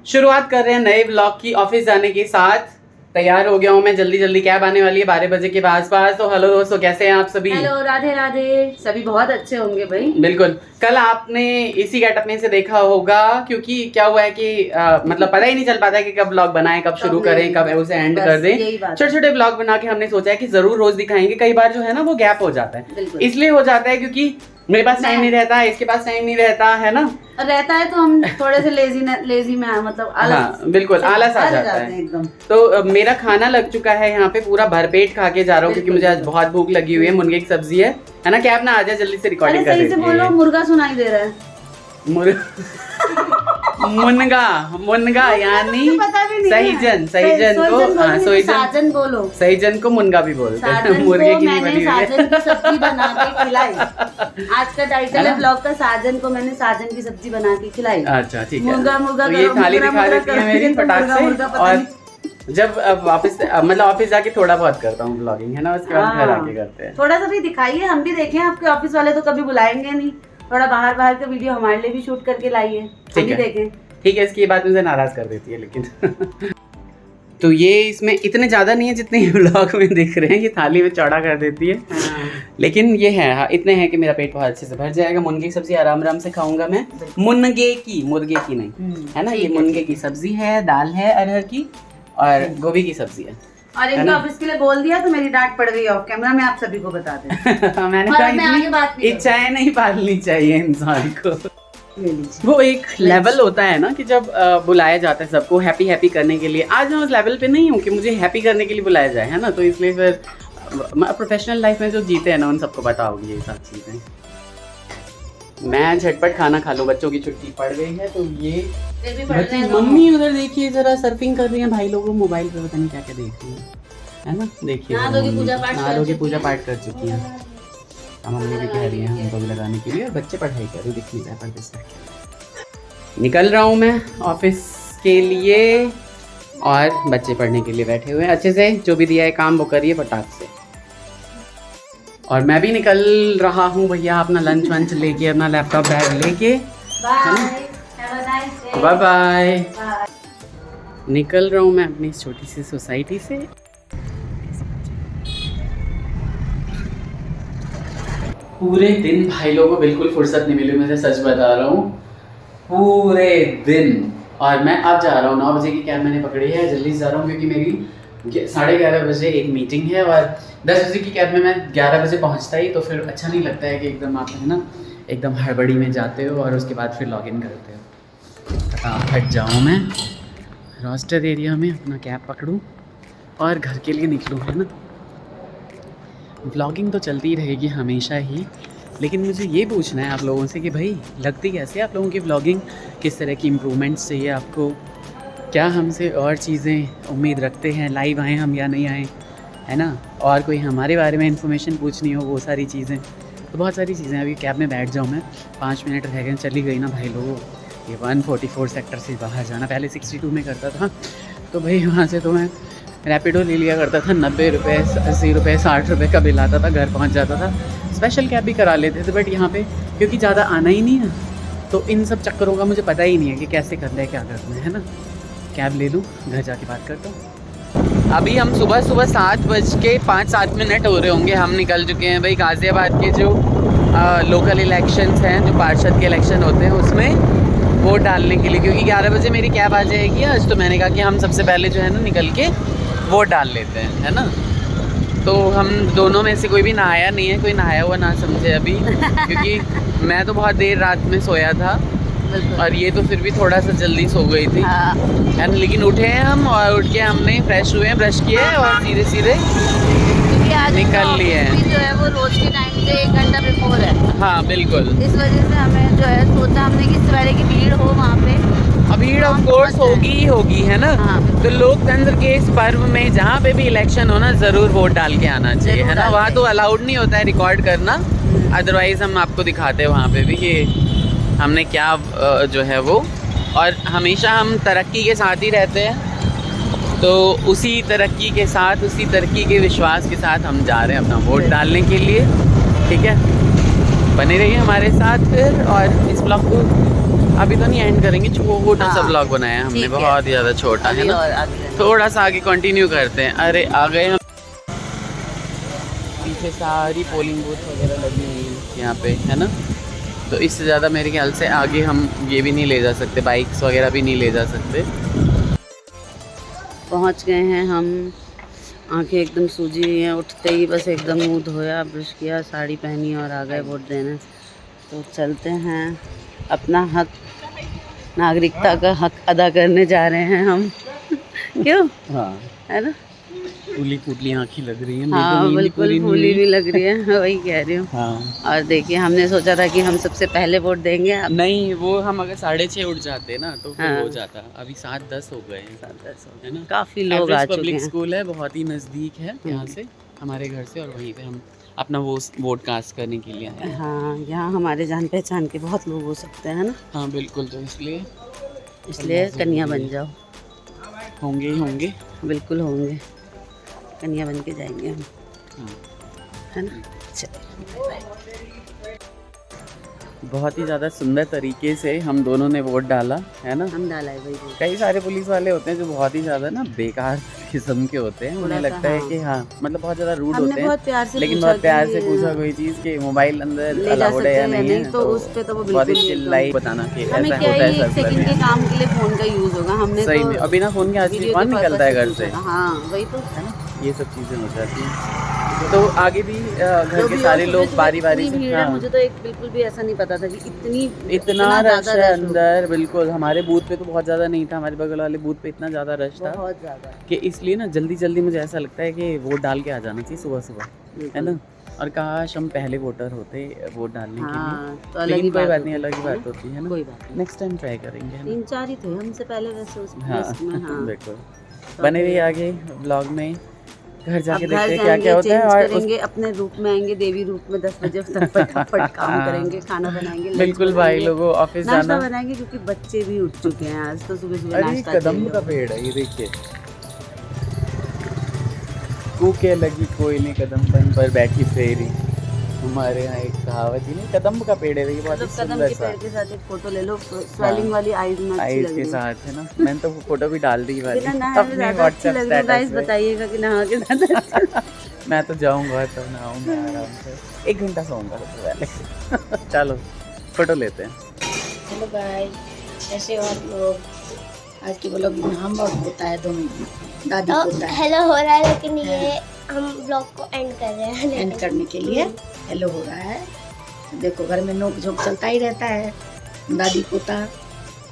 शुरुआत कर रहे हैं नए ब्लॉग की ऑफिस जाने के साथ। तैयार हो गया हूँ मैं, जल्दी जल्दी कैब आने वाली है 12 बजे के आसपास। तो हेलो दोस्तों, कैसे हैं आप सभी? हेलो, राधे राधे। सभी बहुत अच्छे होंगे भाई। बिल्कुल। कल आपने इसी गेटअप में से देखा होगा, क्योंकि क्या हुआ है कि मतलब पता ही नहीं चल पाता है कि कब ब्लॉग बनाएं, कब शुरू करें, कब उसे एंड कर दें। छोटे छोटे ब्लॉग बना के हमने सोचा है कि जरूर रोज दिखाएंगे। कई बार जो है ना वो गैप हो जाता है, इसलिए हो जाता है क्योंकि मेरे पास टाइम नहीं रहता है, इसके पास टाइम नहीं रहता है ना, रहता है तो हम थोड़े से लेजी में मतलब आलस, हाँ बिल्कुल आलस आ जाता है एकदम। तो मेरा खाना लग चुका है यहाँ पे, पूरा भरपेट खा के जा रहा हूँ क्योंकि मुझे आज बहुत भूख लगी हुई है। मुनगे की सब्जी है ना। क्या आप ना आ जाए जल्दी से रिकॉर्डिंग कर सही से बोलो, मुर्गा सुनाई दे रहा है। मुनगा यानी सहीजन को साजन बोलो। सहीजन को मुनगा भी बोलते हैं। मुर्गे की नहीं बनी हुई साजन की सब्जी बना के खिलाई। आज का टाइटल है ब्लॉग का, साजन को मैंने साजन की सब्जी बना के खिलाई। अच्छा ठीक है। मुर्गा तो ये थाली दिखा देती है मेरी फटाक से। और जब वापस मतलब ऑफिस जाके थोड़ा बहुत करता हूँ ब्लॉगिंग, है ना, उसके बाद घर आके करते हैं। थोड़ा सा भी दिखाइए, हम भी देखें। आपके ऑफिस वाले तो कभी बुलाएंगे नहीं, थोड़ा बाहर का वीडियो हमारे लिए भी शूट करके लाइए, हम भी देखें। ठीक है, इसकी बात मुझे नाराज कर देती है लेकिन तो ये इसमें इतने ज्यादा नहीं है जितने ब्लॉग में दिख रहे हैं, ये थाली में चौड़ा कर देती है। लेकिन ये है, हाँ इतने हैं कि मेरा पेट बहुत अच्छे से भर जाएगा। मुनगे की सब्जी आराम आराम से खाऊंगा मैं। मुर्गे की नहीं, है ना। ये मुनगे की सब्जी है, दाल है अरहर की, और गोभी की सब्जी है। और इनके ऑफिस के लिए बोल दिया तो मेरी डांट पड़ गई ऑफ कैमरा में, आप सभी को बता दें। मैंने कहा इच्छाएं नहीं पालनी चाहिए इंसान को। वो एक लेवल होता है ना कि जब बुलाया जाता है सबको हैप्पी हैप्पी करने के लिए। आज मैं उस लेवल पे नहीं हूँ कि मुझे हैप्पी करने के लिए बुलाया जाए, है ना। तो इसलिए फिर प्रोफेशनल लाइफ में जो जीते हैं ना उन सबको पता होगी ये सब चीज़ें। मैं झटपट खाना खा लूँ, बच्चों की छुट्टी पड़ गई है। तो ये मम्मी उधर देखिए जरा सर्फिंग कर रही है, भाई लोग मोबाइल पे पता नहीं क्या क्या देख रही है ना। देखिए नहा की पूजा पाठ कर चुकी हैं। मम्मी भी कह रही है हमको भी लगाने के लिए, और बच्चे पढ़ाई कर रहे, दिख नहीं रहा पर्दे से। निकल रहा हूँ मैं ऑफिस के लिए, और बच्चे पढ़ने के लिए बैठे हुए हैं अच्छे से। जो भी दिया है काम वो करिए फटाक से। और मैं भी निकल रहा हूँ भैया, अपना लंच वंच लेके, अपना लैपटॉप बैग लेके। Bye bye. निकल रहा हूँ मैं अपनी छोटी सी सोसाइटी से। पूरे दिन भाई लोगों को बिल्कुल फुर्सत नहीं मिली, मैं सच बता रहा हूँ, पूरे दिन। और मैं अब जा रहा हूँ 9 बजे की कैब मैंने पकड़ी है, जल्दी से जा रहा हूँ क्योंकि मेरी 11:30 बजे एक मीटिंग है, और 10 बजे की कैब में मैं 11 बजे पहुँचता ही तो फिर अच्छा नहीं लगता है कि एकदम आप है ना एकदम हड़बड़ी में जाते हो और उसके बाद फिर लॉग इन करते हो। हट जाऊँ मैं रोस्टर एरिया में, अपना कैब पकड़ूँ और घर के लिए निकलूँ, है ना। व्लॉगिंग तो चलती रहेगी हमेशा ही, लेकिन मुझे ये पूछना है आप लोगों से कि भाई लगती कैसे है आप लोगों की व्लॉगिंग, किस तरह की इम्प्रूवमेंट्स चाहिए आपको, क्या हमसे और चीज़ें उम्मीद रखते हैं, लाइव आएँ हम या नहीं आएँ, है ना। और कोई हमारे बारे में इन्फॉर्मेशन पूछनी हो, वो सारी चीज़ें, तो बहुत सारी चीज़ें। अभी कैब में बैठ जाऊँ मैं, 5 मिनट रह गए, चली गई ना भाई लोगों। ये 144 सेक्टर से बाहर जाना, पहले 62 में करता था, तो भाई वहाँ से तो मैं रैपिडो ले लिया करता था। 90 रुपये 80 रुपये 60 रुपये का बिल आता था, घर पहुंच जाता था। स्पेशल कैब भी करा लेते थे, बट यहाँ पे क्योंकि ज़्यादा आना ही नहीं है, तो इन सब चक्करों का मुझे पता ही नहीं है कि कैसे करना है, क्या करना है ना। कैब ले लूँ, घर जाके बात करता हूँ। अभी हम सुबह 7:05 हो रहे होंगे, हम निकल चुके हैं भाई गाज़ियाबाद के जो लोकल इलेक्शंस हैं, जो पार्षद के इलेक्शन होते हैं उसमें वोट डालने के लिए, क्योंकि 11 बजे मेरी कैब आ जाएगी आज। तो मैंने कहा कि हम सबसे पहले जो है ना निकल के वोट डाल लेते हैं, है ना। तो हम दोनों में से कोई भी नहाया नहीं है, कोई नहाया हुआ ना समझे अभी क्योंकि मैं तो बहुत देर रात में सोया था और ये तो फिर भी थोड़ा सा जल्दी सो गई थी, है ना। लेकिन उठे हैं हम, और उठ के हमने फ्रेश हुए, ब्रश किए और सीधे सीधे निकल लिए हैं। जो है वो रोज के टाइम से 1 घंटा बिफोर है। हाँ बिल्कुल, इस वजह से हमें जो है सोचा हमने कि सवेरे की भीड़ हो वहाँ पे। भीड़ ऑफ कोर्स होगी ही होगी, है ना। तो लोकतंत्र के इस पर्व में जहाँ पे भी इलेक्शन हो ना, ज़रूर वोट डाल के आना चाहिए, है ना। वहाँ तो अलाउड नहीं होता है रिकॉर्ड करना, अदरवाइज़ हम आपको दिखाते हैं वहाँ पे भी कि हमने क्या जो है वो। और हमेशा हम तरक्की के साथ ही रहते हैं, तो उसी तरक्की के साथ, उसी तरक्की के विश्वास के साथ हम जा रहे हैं अपना वोट डालने के लिए। ठीक है, बने रहिए हमारे साथ फिर, और इस ब्लॉग को अभी तो नहीं एंड करेंगे, छोटा सा हाँ, ब्लॉग बनाया है हमने, ठीक है। बहुत ज़्यादा छोटा है अभी ना, और आगे थोड़ा सा आगे कंटिन्यू करते हैं। अरे आ गए हम, पीछे सारी पोलिंग बूथ वगैरह लगी हुई है यहाँ पे, है ना। तो इससे ज़्यादा मेरे ख्याल से आगे हम ये भी नहीं ले जा सकते, बाइक्स वगैरह भी नहीं ले जा सकते। पहुंच गए हैं हम। आंखें एकदम सूजी हुई हैं, उठते ही बस एकदम मुंह धोया, ब्रश किया, साड़ी पहनी और आ गए वोट देने। तो चलते हैं, अपना हक, नागरिकता का हक अदा करने जा रहे हैं हम। क्यों? हाँ, है ना। फूली फूटली आँखें लग रही हैं, हाँ बिल्कुल फूली भी लग रही है, वही कह रही हूँ। हाँ। और देखिए, हमने सोचा था कि हम सबसे पहले वोट देंगे। अब नहीं, वो हम अगर 6:30 उठ जाते ना तो फिर हाँ। हो जाता। अभी 7:10 हो गए हैं, 7:10 हो गए, है ना। काफ़ी लोग आ एवरेज चुके पब्लिक हैं। स्कूल है, बहुत ही नज़दीक है यहाँ से, हमारे घर से, और वहीं पे हम अपना वो वोट कास्ट करने के लिए आए हैं। हाँ, यहाँ हमारे जान पहचान के बहुत लोग हो सकते हैं ना, हाँ बिल्कुल, तो इसलिए कन्या बन जाओ। होंगे ही होंगे। बिल्कुल होंगे, कन्या बन के जाएंगे हम, हाँ। है ना। चलिए, बहुत ही ज़्यादा सुंदर तरीके से हम दोनों ने वोट डाला, है ना। हम डाला है भाई वोट। कई सारे पुलिस वाले होते हैं जो बहुत ही ज़्यादा ना बेकार किस्म के होते हैं, उन्हें थोड़ा सा, लगता है हाँ। कि हाँ, मतलब बहुत ज़्यादा रूड हमने होते हैं, बहुत प्यार से लेकिन पूछा बहुत प्यार कि से पूछा कोई चीज़ कि मोबाइल अंदर ले जा अलाउड है या नहीं है, तो उस पे तो वो बहुत ही बिल्कुल नहीं चिल्लाई एकदम। बताना कि हमें ऐसा क्या होता ही है एक सेकंड के काम के लिए फोन का यूज होगा, हमने सही तो में। और बिना फ़ोन के आज भी वीडियो कौन के निकलता है घर पर्पस से, पूछा था। हाँ वही तो, है ना। ये सब चीज़ें हो जाती हैं। तो आगे भी घर जो के भी सारे हो, लोग सुबह बारी बारी इतनी से, भीड़ है, हाँ, मुझे तो एक बिल्कुल भी ऐसा नहीं पता था कि इतना ज़्यादा रश है होगा। अंदर, बिल्कुल। हमारे बूथ पे तो बहुत ज़्यादा नहीं था, हमारे बगल वाले बूथ पे इतना ज़्यादा रश था बहुत ज़्यादा। कि इसलिए ना जल्दी जल्दी मुझे ऐसा लगता है कि वोट डाल के आ जाना चाहिए सुबह सुबह, है ना। और काश हम पहले वोटर होते वोट डालने के हाँ, लिए, तो अलग लेकिन ही कोई बात बात नहीं, होती अलग ही है बात होती है ना। कोई बात नहीं, नेक्स्ट टाइम ट्राई करेंगे, है ना। 3-4 ही थे हमसे पहले वैसे उस हाँ लिस्ट में। हाँ बिल्कुल। तो बने रहिए फिर आगे ब्लॉग में, घर अब जाके घर देखते हैं क्या जाएंगे, क्या होता है। चेंज और करेंगे, अपने रूप में आएंगे, देवी रूप में 10 बजे तक फटाफट काम करेंगे, खाना बनाएंगे, लंच बिल्कुल भाई बनाएंगे, लोगों, ऑफिस नाश्ता जाना। बनाएंगे, क्योंकि बच्चे भी उठ चुके हैं। आज तो सुबह सुबह अरे नाश्ता कदम चाहिए का होगा। पेड़ है ये, देखिए। कूके लगी कोयले कदम बन पर बैठी फेरी, हमारे यहाँ एक कहावत ही नहीं, कदम का पेड़ है, देखिए बहुत ही मतलब कदम सुंदर के सा। पेड़ के साथ एक फोटो ले लो, हाँ, स्वेलिंग वाली आईज में अच्छी आइस लग के रही है। साथ, है ना। मैंने तो फोटो भी डाल दी वाली बिना नहाए हुए अपने ज़्यादा अच्छी व्हाट्सएप लग रही है। गाइस स्टेटस पे। बताइएगा कि नहा के ज़्यादा अच्छी। मैं तो जाऊंगा तो नहाऊंगा आराम से, 1 घंटा सोऊंगा सबसे पहले। चलो फोटो लेते हैं। हेलो गाइस, कैसे हो आप लोग? आज की ब्लॉग में हम और पोता है, दोनों दादी पोता है। हेलो हो रहा है, लेकिन ये हम ब्लॉग को एंड कर रहे हैं। एंड करने के लिए हेलो हो रहा है। देखो, घर में नोक झोंक चलता ही रहता है, दादी पोता,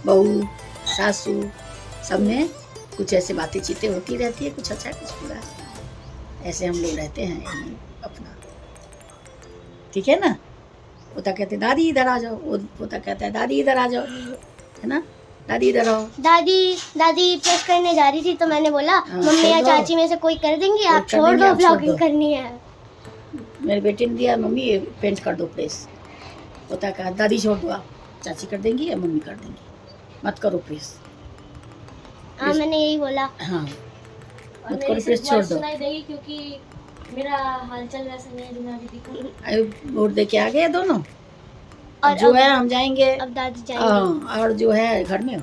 बहू, सासू, सब में कुछ ऐसे बातें चीतें होती रहती है, कुछ अच्छा कुछ बुरा। ऐसे हम लोग रहते हैं यहीं अपना, ठीक है ना। पोता कहते दादी इधर आ जाओ, वो पोता कहता है दादी इधर आ जाओ, है ना। दादी इधर आओ। दादी प्रेस करने जा रही थी तो मैंने बोला हाँ, मम्मी या छोड़ दो। चाची में से कोई कर देंगे, आप कर छोड़ देंगे, दो, आप छोड़ ब्लॉगिंग दो। करनी है। मेरे बेटे ने दिया, मम्मी ये पेंट कर दो प्रेस। पोता कहा दादी छोड़ दो, आप चाची कर देंगी या मम्मी कर देंगी, मत करो प्रेस। हाँ मैंने यही बोला। हाँ, और मत मेरी करो प्रेस, सिर्फ छोड़ वॉइस दो। सुनाई देगी क्योंकि मेरा हालचाल वैसा नहीं है दुनिया दीदी को। अरे वोट दे के आ गए दोनों, और जो अब- है हम जाएंगे। अब दादी जाएंगे। हाँ, और जो है घर में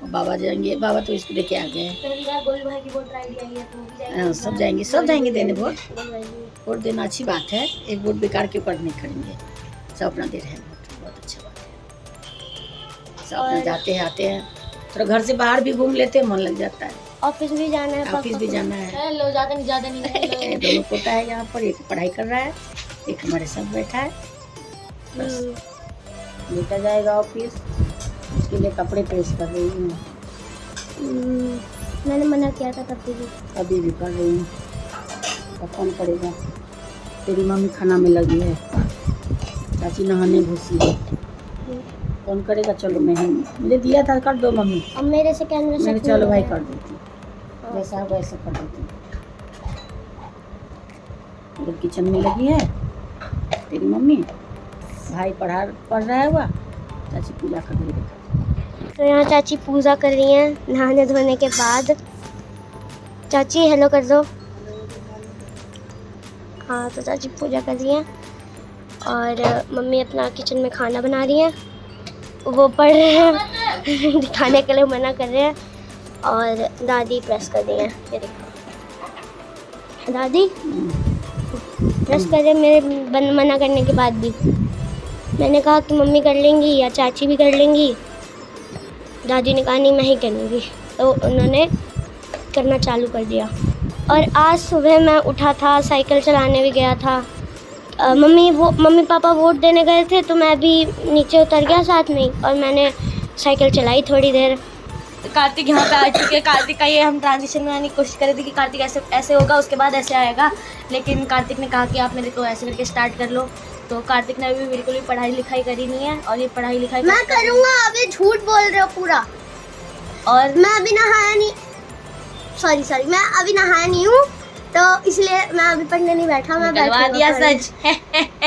बाबा जाएंगे, बाबा तो इसको लेके आ गए हैं। पहली बार गोलू भाई की वोटर आईडी आई है तो वो भी जाएंगे। हाँ, सब जाएंगे देने वोट। गोलू भाई की। वोट देना अच्छी बात है, एक वोट बेकार के ऊपर नहीं करेंगे, सब अपना दे रहे हैं वोट, बहुत अच्छा बात है। सब अपना और- जाते हैं आते हैं, थोड़ा घर से बाहर भी घूम लेते हैं, मन लग जाता है। ऑफिस भी जाना है, ऑफिस भी जाना है। हेलो, ज्यादा नहीं दोनों पोता है यहाँ पर, एक पढ़ाई कर रहा है, एक हमारे साथ बैठा है। बस बेटा जाएगा ऑफिस, उसके लिए कपड़े प्रेस कर रही हूँ, मैंने मना किया था तब भी। अभी भी कर रही हूँ। अब कौन करेगा, तेरी मम्मी खाना में लगी है, चाची नहाने घुसी है, कौन करेगा। चलो मैं ही, मुझे दिया था, कर दो मम्मी। अब मेरे से कैमरा मैंने सेट चलो नहीं भाई हो कर रहा है। देती, वैसा वैसा कर देती। इधर किचन में लगी है तेरी मम्मी, भाई पढ़ रहा है हुआ, चाची पूजा कर रही है। तो यहाँ चाची पूजा कर रही हैं नहाने धोने के बाद। चाची हेलो कर दो। हाँ, तो चाची पूजा कर रही हैं और मम्मी अपना किचन में खाना बना रही हैं। वो पढ़ रहे हैं दिखाने के लिए मना कर रहे हैं और दादी प्रेस कर रही है। ये देखो दादी प्रेस कर रहे हैं मेरे मना करने के बाद भी। मैंने कहा कि मम्मी कर लेंगी या चाची भी कर लेंगी। दादी ने कहा नहीं मैं ही करूँगी, तो उन्होंने करना चालू कर दिया। और आज सुबह मैं उठा था, साइकिल चलाने भी गया था। मम्मी पापा वोट देने गए थे तो मैं भी नीचे उतर गया साथ में और मैंने साइकिल चलाई थोड़ी देर। कार्तिक यहाँ पे आ चुके हैं। कार्तिक का ये हम ट्रांजिशन बनाने की कोशिश कर रहे थे कि कार्तिक ऐसे ऐसे होगा, उसके बाद ऐसे आएगा, लेकिन कार्तिक ने कहा कि आप मेरे को ऐसे करके स्टार्ट कर लो। तो कार्तिक ने अभी बिल्कुल भी पढ़ाई लिखाई करी नहीं है और ये पढ़ाई लिखाई मैं करूँगा, अभी झूठ बोल रहे हो पूरा। और मैं अभी नहाया नहीं, सॉरी मैं अभी नहाया नहीं हूँ तो इसलिए मैं अभी पढ़ने नहीं बैठा। मैं करवा दिया सच।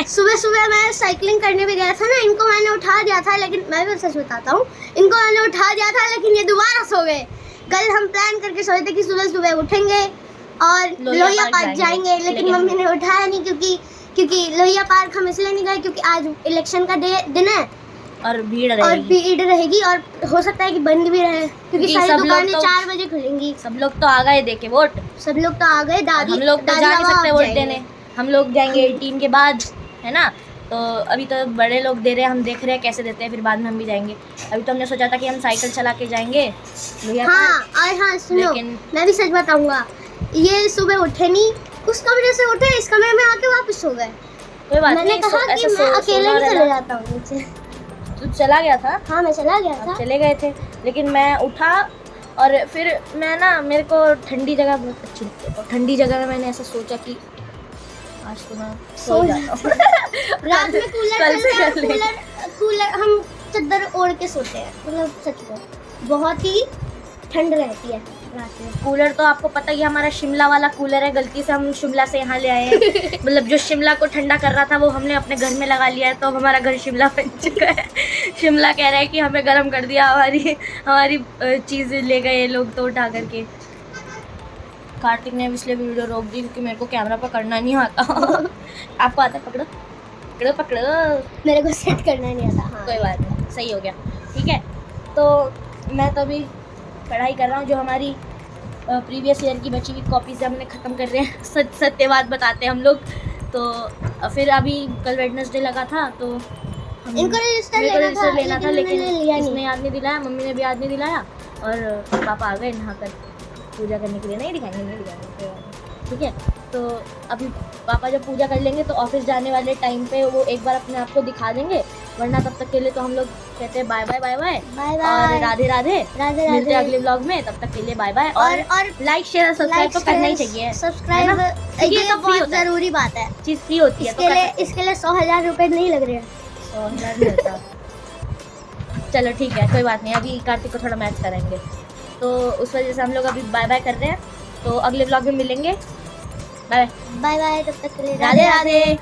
सुबह मैं साइकिलिंग करने भी गया था ना, इनको मैंने उठा दिया था, लेकिन मैं भी सच बताता हूँ, इनको मैंने उठा दिया था लेकिन ये दोबारा सो गए। कल हम प्लान करके सोए थे कि सुबह उठेंगे और लोहिया पार्क जाएंगे, लेकिन मम्मी ने उठाया नहीं क्योंकि लोहिया पार्क हम इसलिए नहीं गए क्योंकि आज इलेक्शन का दिन है और भीड़ रहेगी और हो सकता है कि बंद भी रहे क्योंकि सारी दुकानें 4 बजे खुलेंगी। सब लोग तो आ गए देके वोट, सब लोग तो आ गए। दादी हम लोग तो जा नहीं सकते वोट देने, हम लोग जाएंगे 18 के बाद, है ना। तो अभी तो बड़े लोग दे रहे हैं, हम देख रहे हैं कैसे देते हैं, फिर बाद में हम भी जाएंगे। अभी तो हमने सोचा था कि हम साइकिल चला के जाएंगे। हाँ सुनो, मैं भी सच बताऊंगा, ये सुबह उठे नहीं, उस कमरे से उठे, इस कमरे में आके वापस सो गए। कोई बात मैंने नहीं, कहा कि मैं अकेले नहीं चले जाता हूँ नीचे। तू चला गया था? हाँ मैं चला गया था। चले गए थे, लेकिन मैं उठा और फिर मैं ना, मेरे को ठंडी जगह बहुत अच्छी लगती है, तो ठंडी जगह में मैंने ऐसा सोचा कि आज तो मैं सो जाता हूँ। रात में कूलर हम चादर ओढ़ के सोते हैं, मतलब सच में बहुत ही ठंड रहती है रात में। कूलर तो आपको पता ही, हमारा शिमला वाला कूलर है, गलती से हम शिमला से यहाँ ले आए हैं। मतलब जो शिमला को ठंडा कर रहा था वो हमने अपने घर में लगा लिया है, तो हमारा घर शिमला बन चुका है। शिमला कह रहा है कि हमें गर्म कर दिया, हमारी चीज़ ले गए ये लोग तो उठा करके। कार्तिक ने इसलिए वीडियो रोक दी क्योंकि मेरे को कैमरा पकड़ना नहीं आता। आपको आता है? पकड़ो पकड़ो पकड़ो। मेरे को सेट करना नहीं आता। हाँ। कोई बात नहीं, सही हो गया, ठीक है। तो मैं तो अभी पढ़ाई कर रहा हूँ, जो हमारी प्रीवियस ईयर की बची हुई कॉपीज हमने ख़त्म कर रहे हैं। सत्य बात बताते हैं हम लोग। तो फिर अभी कल वेडनेसडे लगा था, तो इनको रजिस्टर लेना था लेकिन लिया इसने याद नहीं दिलाया, मम्मी ने भी याद नहीं दिलाया, और पापा आ गए नहाकर पूजा करने के लिए। नहीं दिखाएंगे, ठीक है। तो अभी पापा जब पूजा कर लेंगे तो ऑफिस जाने वाले टाइम पे वो एक बार अपने आप को दिखा देंगे, वरना तब तक के लिए तो हम लोग कहते हैं बाय बाय बाय बाय और राधे राधे। मिलते हैं अगले व्लॉग में, तब तक के लिए बाय बाय। और लाइक शेयर सब्सक्राइब तो करना ही चाहिए। सब्सक्राइब ये तो बहुत जरूरी बात है, चीज़ फ्री होती है। इसके लिए 100,000 रुपए नहीं लग रहे हैं। 100,000 मिलता। चलो ठीक है, कोई बात नहीं, अभी कार्तिक को थोड़ा मैच करेंगे, तो उस वजह से हम लोग अभी बाय बाय कर रहे हैं। तो अगले व्लॉग में मिलेंगे, बाय बाय बाय, तब तक के लिए राधे राधे।